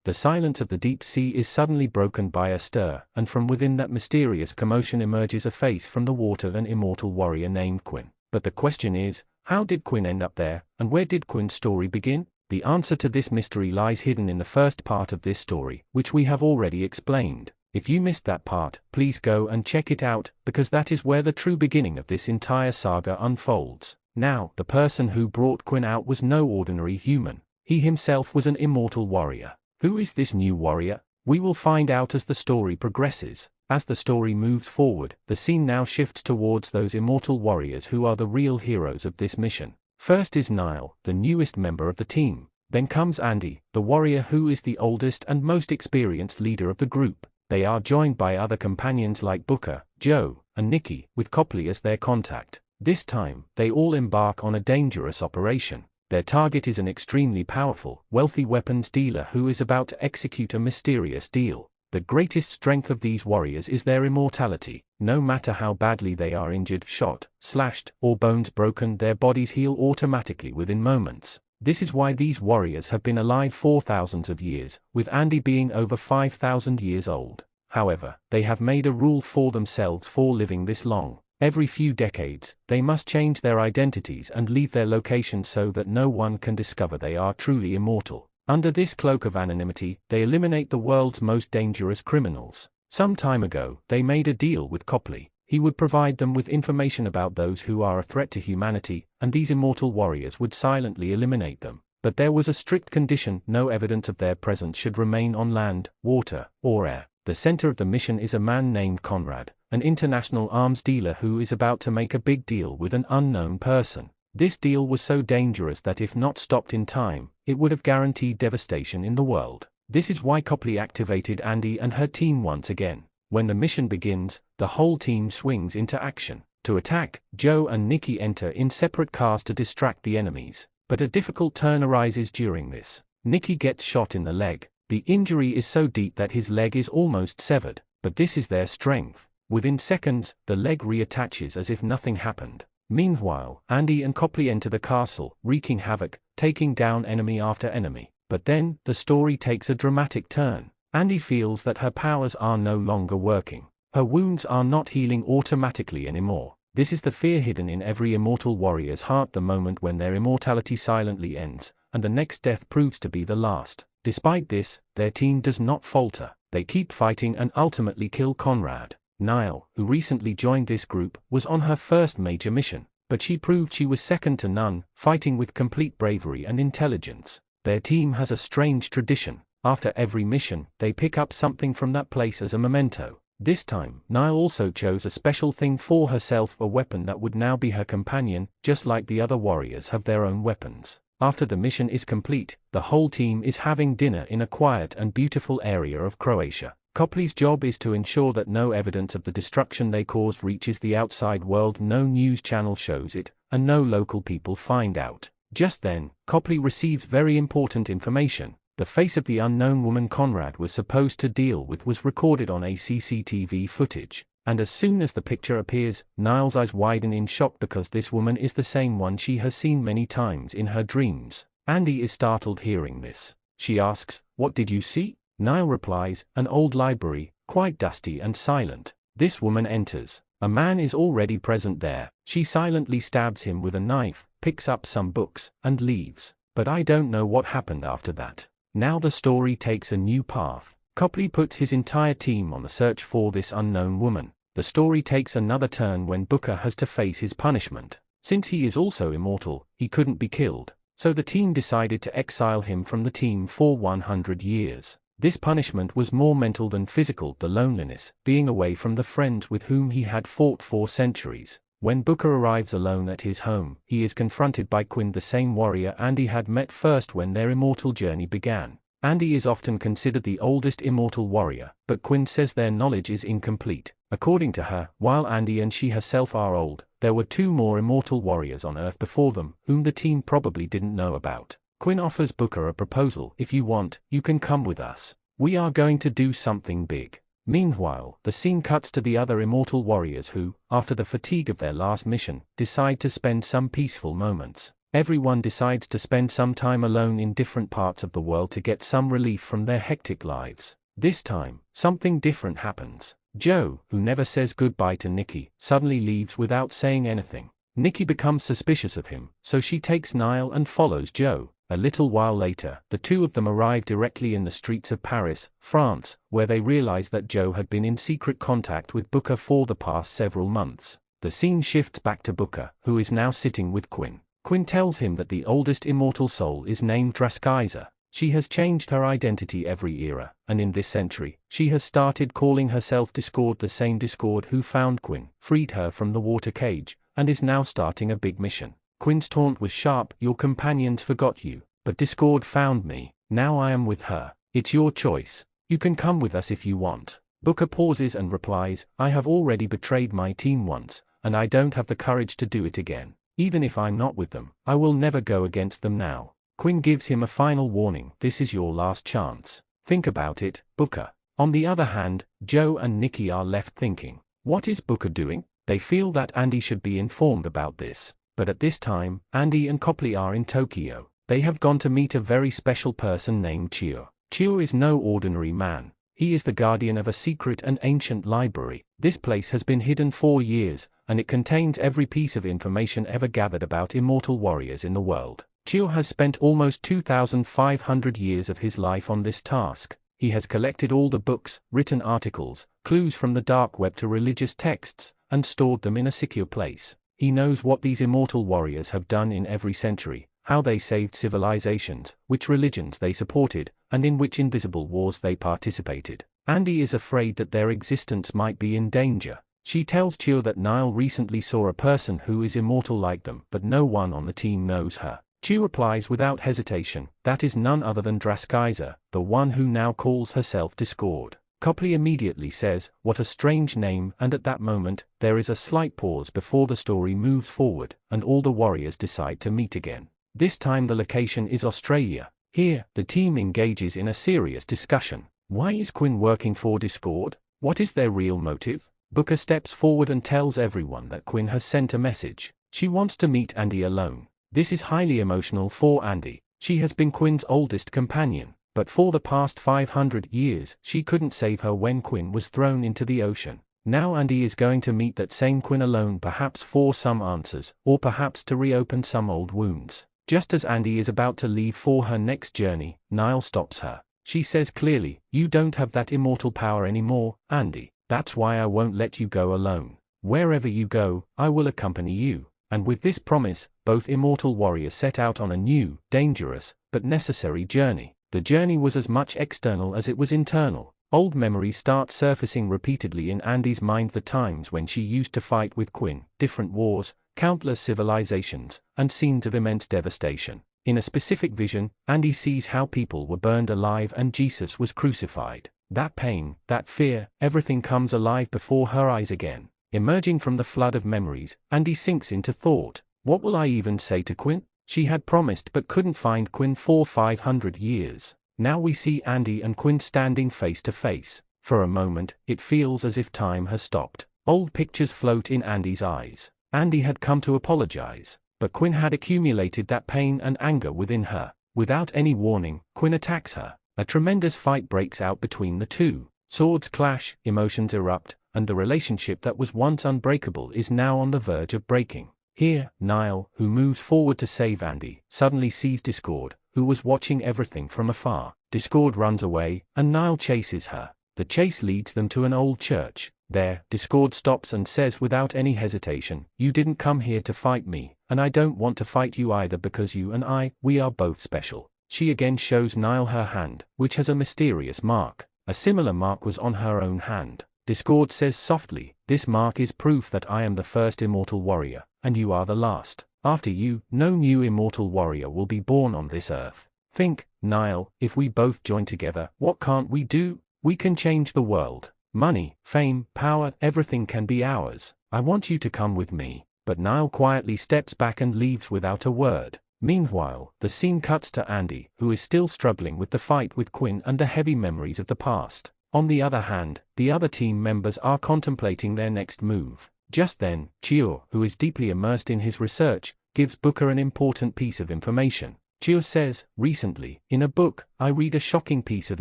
the silence of the deep sea is suddenly broken by a stir, and from within that mysterious commotion emerges a face from the water, an immortal warrior named Quinn. But the question is, how did Quinn end up there, and where did Quinn's story begin? The answer to this mystery lies hidden in the first part of this story, which we have already explained. If you missed that part, please go and check it out, because that is where the true beginning of this entire saga unfolds. Now, the person who brought Quinn out was no ordinary human. He himself was an immortal warrior. Who is this new warrior? We will find out as the story progresses. As the story moves forward, the scene now shifts towards those immortal warriors who are the real heroes of this mission. First is Niall, the newest member of the team. Then comes Andy, the warrior who is the oldest and most experienced leader of the group. They are joined by other companions like Booker, Joe, and Nikki, with Copley as their contact. This time, they all embark on a dangerous operation. Their target is an extremely powerful, wealthy weapons dealer who is about to execute a mysterious deal. The greatest strength of these warriors is their immortality. No matter how badly they are injured, shot, slashed, or bones broken, their bodies heal automatically within moments. This is why these warriors have been alive for thousands of years, with Andy being over 5,000 years old. However, they have made a rule for themselves for living this long. Every few decades, they must change their identities and leave their location so that no one can discover they are truly immortal. Under this cloak of anonymity, they eliminate the world's most dangerous criminals. Some time ago, they made a deal with Copley. He would provide them with information about those who are a threat to humanity, and these immortal warriors would silently eliminate them. But there was a strict condition: no evidence of their presence should remain on land, water, or air. The center of the mission is a man named Conrad, an international arms dealer who is about to make a big deal with an unknown person. This deal was so dangerous that if not stopped in time, it would have guaranteed devastation in the world. This is why Copley activated Andy and her team once again. When the mission begins, the whole team swings into action. To attack, Joe and Nikki enter in separate cars to distract the enemies. But a difficult turn arises during this. Nikki gets shot in the leg. The injury is so deep that his leg is almost severed, but this is their strength. Within seconds, the leg reattaches as if nothing happened. Meanwhile, Andy and Copley enter the castle, wreaking havoc, taking down enemy after enemy. But then, the story takes a dramatic turn. Andy feels that her powers are no longer working. Her wounds are not healing automatically anymore. This is the fear hidden in every immortal warrior's heart, the moment when their immortality silently ends, and the next death proves to be the last. Despite this, their team does not falter. They keep fighting and ultimately kill Conrad. Niall, who recently joined this group, was on her first major mission, but she proved she was second to none, fighting with complete bravery and intelligence. Their team has a strange tradition. After every mission, they pick up something from that place as a memento. This time, Niall also chose a special thing for herself, a weapon that would now be her companion, just like the other warriors have their own weapons. After the mission is complete, the whole team is having dinner in a quiet and beautiful area of Croatia. Copley's job is to ensure that no evidence of the destruction they caused reaches the outside world, no news channel shows it, and no local people find out. Just then, Copley receives very important information. The face of the unknown woman Conrad was supposed to deal with was recorded on a CCTV footage. And as soon as the picture appears, Niall's eyes widen in shock because this woman is the same one she has seen many times in her dreams. Andy is startled hearing this. She asks, "What did you see?" Niall replies, "An old library, quite dusty and silent." This woman enters. A man is already present there. She silently stabs him with a knife, picks up some books, and leaves. But I don't know what happened after that. Now the story takes a new path. Copley puts his entire team on the search for this unknown woman. The story takes another turn when Booker has to face his punishment. Since he is also immortal, he couldn't be killed, so the team decided to exile him from the team for 100 years. This punishment was more mental than physical, the loneliness, being away from the friends with whom he had fought for centuries. When Booker arrives alone at his home, he is confronted by Quinn, the same warrior Andy had met first when their immortal journey began. Andy is often considered the oldest immortal warrior, but Quinn says their knowledge is incomplete. According to her, while Andy and she herself are old, there were 2 more immortal warriors on Earth before them, whom the team probably didn't know about. Quinn offers Booker a proposal: "If you want, you can come with us. We are going to do something big." Meanwhile, the scene cuts to the other immortal warriors who, after the fatigue of their last mission, decide to spend some peaceful moments. Everyone decides to spend some time alone in different parts of the world to get some relief from their hectic lives. This time, something different happens. Joe, who never says goodbye to Nikki, suddenly leaves without saying anything. Nikki becomes suspicious of him, so she takes Niall and follows Joe. A little while later, the two of them arrive directly in the streets of Paris, France, where they realize that Joe had been in secret contact with Booker for the past several months. The scene shifts back to Booker, who is now sitting with Quinn. Quinn tells him that the oldest immortal soul is named Draskiza. She has changed her identity every era, and in this century, she has started calling herself Discord, the same Discord who found Quinn, freed her from the water cage, and is now starting a big mission. Quinn's taunt was sharp: "Your companions forgot you, but Discord found me. Now I am with her. It's your choice. You can come with us if you want." Booker pauses and replies, "I have already betrayed my team once, and I don't have the courage to do it again. Even if I'm not with them, I will never go against them now." Quinn gives him a final warning: "This is your last chance. Think about it, Booker." On the other hand, Joe and Nikki are left thinking, what is Booker doing? They feel that Andy should be informed about this. But at this time, Andy and Copley are in Tokyo. They have gone to meet a very special person named Chio. Chio is no ordinary man. He is the guardian of a secret and ancient library. This place has been hidden for years, and it contains every piece of information ever gathered about immortal warriors in the world. Chio has spent almost 2,500 years of his life on this task. He has collected all the books, written articles, clues from the dark web to religious texts, and stored them in a secure place. He knows what these immortal warriors have done in every century, how they saved civilizations, which religions they supported, and in which invisible wars they participated. Andy is afraid that their existence might be in danger. She tells Chio that Niall recently saw a person who is immortal like them, but no one on the team knows her. Chio replies without hesitation, that is none other than Draskiza, the one who now calls herself Discord. Copley immediately says, "What a strange name," and at that moment, there is a slight pause before the story moves forward, and all the warriors decide to meet again. This time the location is Australia. Here, the team engages in a serious discussion. Why is Quinn working for Discord? What is their real motive? Booker steps forward and tells everyone that Quinn has sent a message. She wants to meet Andy alone. This is highly emotional for Andy. She has been Quinn's oldest companion, but for the past 500 years, she couldn't save her when Quinn was thrown into the ocean. Now Andy is going to meet that same Quinn alone, perhaps for some answers, or perhaps to reopen some old wounds. Just as Andy is about to leave for her next journey, Niall stops her. She says clearly, "You don't have that immortal power anymore, Andy. That's why I won't let you go alone. Wherever you go, I will accompany you." And with this promise, both immortal warriors set out on a new, dangerous, but necessary journey. The journey was as much external as it was internal. Old memories start surfacing repeatedly in Andy's mind: the times when she used to fight with Quinn, different wars, countless civilizations, and scenes of immense devastation. In a specific vision, Andy sees how people were burned alive and Jesus was crucified. That pain, that fear, everything comes alive before her eyes again. Emerging from the flood of memories, Andy sinks into thought. What will I even say to Quinn? She had promised but couldn't find Quinn for 500 years. Now we see Andy and Quinn standing face to face. For a moment, it feels as if time has stopped. Old pictures float in Andy's eyes. Andy had come to apologize, but Quinn had accumulated that pain and anger within her. Without any warning, Quinn attacks her. A tremendous fight breaks out between the two. Swords clash, emotions erupt, and the relationship that was once unbreakable is now on the verge of breaking. Here, Niall, who moves forward to save Andy, suddenly sees Discord, who was watching everything from afar. Discord runs away, and Niall chases her. The chase leads them to an old church. There, Discord stops and says without any hesitation, "You didn't come here to fight me, and I don't want to fight you either, because you and we are both special." She again shows Niall her hand, which has a mysterious mark. A similar mark was on her own hand. Discord says softly, "This mark is proof that I am the first immortal warrior, and you are the last. After you, no new immortal warrior will be born on this earth. Think, Niall, if we both join together, what can't we do? We can change the world. Money, fame, power, everything can be ours. I want you to come with me." But Niall quietly steps back and leaves without a word. Meanwhile, the scene cuts to Andy, who is still struggling with the fight with Quinn and the heavy memories of the past. On the other hand, the other team members are contemplating their next move. Just then, Chio, who is deeply immersed in his research, gives Booker an important piece of information. Chiyo says, recently, in a book, I read a shocking piece of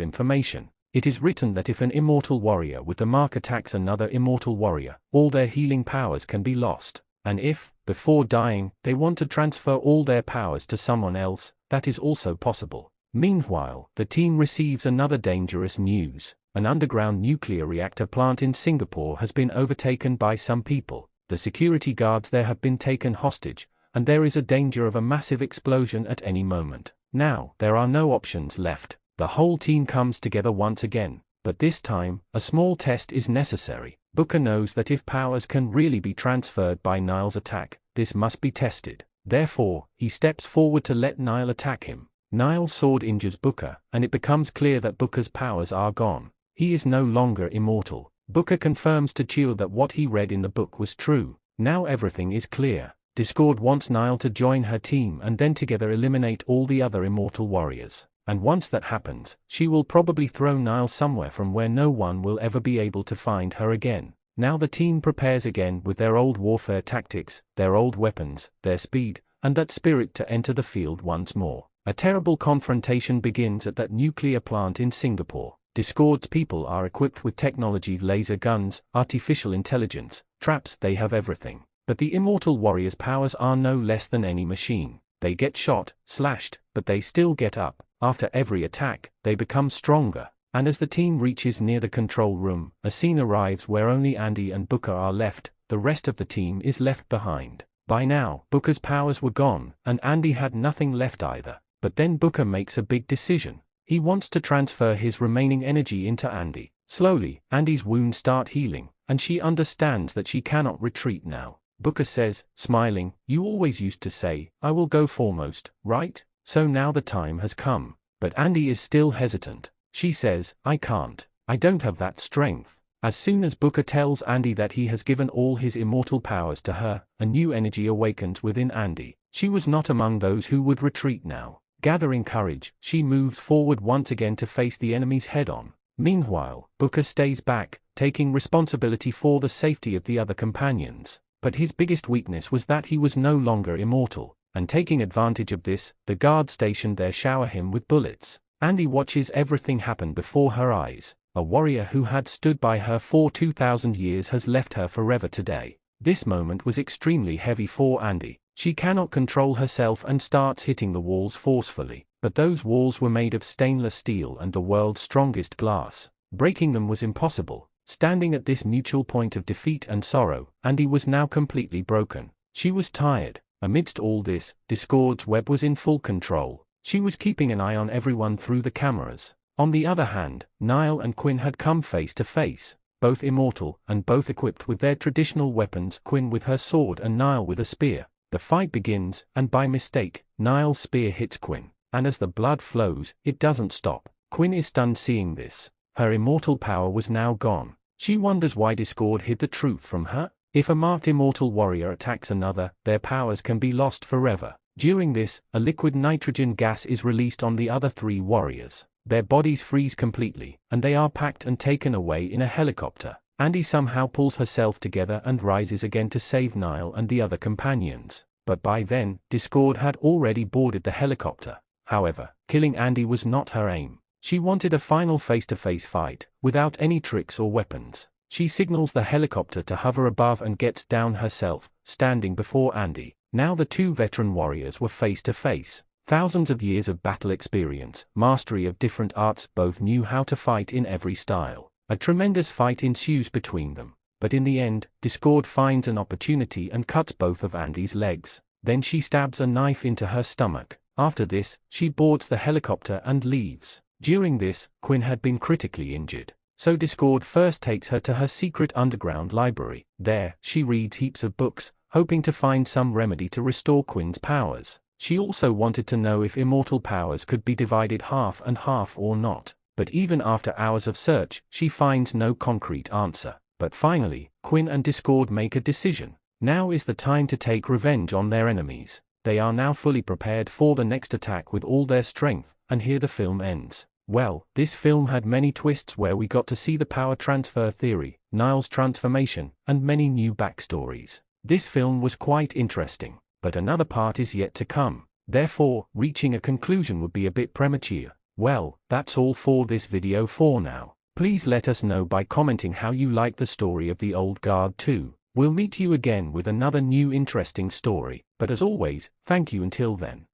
information. It is written that if an immortal warrior with the mark attacks another immortal warrior, all their healing powers can be lost. And if, before dying, they want to transfer all their powers to someone else, that is also possible. Meanwhile, the team receives another dangerous news. An underground nuclear reactor plant in Singapore has been overtaken by some people. The security guards there have been taken hostage, and there is a danger of a massive explosion at any moment. Now, there are no options left. The whole team comes together once again, but this time, a small test is necessary. Booker knows that if powers can really be transferred by Niall's attack, this must be tested. Therefore, he steps forward to let Niall attack him. Niall's sword injures Booker, and it becomes clear that Booker's powers are gone. He is no longer immortal. Booker confirms to Chiyo that what he read in the book was true. Now everything is clear. Discord wants Niall to join her team and then together eliminate all the other immortal warriors. And once that happens, she will probably throw Niall somewhere from where no one will ever be able to find her again. Now the team prepares again with their old warfare tactics, their old weapons, their speed, and that spirit to enter the field once more. A terrible confrontation begins at that nuclear plant in Singapore. Discord's people are equipped with technology, laser guns, artificial intelligence, traps, they have everything. But the immortal warriors' powers are no less than any machine. They get shot, slashed, but they still get up. After every attack, they become stronger, and as the team reaches near the control room, a scene arrives where only Andy and Booker are left. The rest of the team is left behind. By now, Booker's powers were gone, and Andy had nothing left either. But then Booker makes a big decision. He wants to transfer his remaining energy into Andy. Slowly, Andy's wounds start healing, and she understands that she cannot retreat now. Booker says, smiling, "You always used to say, I will go foremost, right? So now the time has come." But Andy is still hesitant. She says, "I can't. I don't have that strength." As soon as Booker tells Andy that he has given all his immortal powers to her, a new energy awakens within Andy. She was not among those who would retreat now. Gathering courage, she moves forward once again to face the enemies head-on. Meanwhile, Booker stays back, taking responsibility for the safety of the other companions. But his biggest weakness was that he was no longer immortal, and taking advantage of this, the guards stationed there shower him with bullets. Andy watches everything happen before her eyes. A warrior who had stood by her for 2,000 years has left her forever today. This moment was extremely heavy for Andy. She cannot control herself and starts hitting the walls forcefully. But those walls were made of stainless steel and the world's strongest glass. Breaking them was impossible. Standing at this mutual point of defeat and sorrow, Andy was now completely broken. She was tired. Amidst all this, Discord's web was in full control. She was keeping an eye on everyone through the cameras. On the other hand, Niall and Quinn had come face to face. Both immortal, and both equipped with their traditional weapons, Quinn with her sword and Niall with a spear. The fight begins, and by mistake, Niall's spear hits Quinn. And as the blood flows, it doesn't stop. Quinn is stunned seeing this. Her immortal power was now gone. She wonders why Discord hid the truth from her. If a marked immortal warrior attacks another, their powers can be lost forever. During this, a liquid nitrogen gas is released on the other three warriors. Their bodies freeze completely, and they are packed and taken away in a helicopter. Andy somehow pulls herself together and rises again to save Niall and the other companions. But by then, Discord had already boarded the helicopter. However, killing Andy was not her aim. She wanted a final face-to-face fight, without any tricks or weapons. She signals the helicopter to hover above and gets down herself, standing before Andy. Now the two veteran warriors were face-to-face. Thousands of years of battle experience, mastery of different arts, both knew how to fight in every style. A tremendous fight ensues between them. But in the end, Discord finds an opportunity and cuts both of Andy's legs. Then she stabs a knife into her stomach. After this, she boards the helicopter and leaves. During this, Quinn had been critically injured. So Discord first takes her to her secret underground library. There, she reads heaps of books, hoping to find some remedy to restore Quinn's powers. She also wanted to know if immortal powers could be divided half and half or not. But even after hours of search, she finds no concrete answer. But finally, Quinn and Discord make a decision. Now is the time to take revenge on their enemies. They are now fully prepared for the next attack with all their strength, and here the film ends. Well, this film had many twists where we got to see the power transfer theory, Niall's transformation, and many new backstories. This film was quite interesting. but another part is yet to come. Therefore, reaching a conclusion would be a bit premature. Well, that's all for this video for now. Please let us know by commenting how you like the story of the Old Guard too. We'll meet you again with another new interesting story, but as always, thank you until then.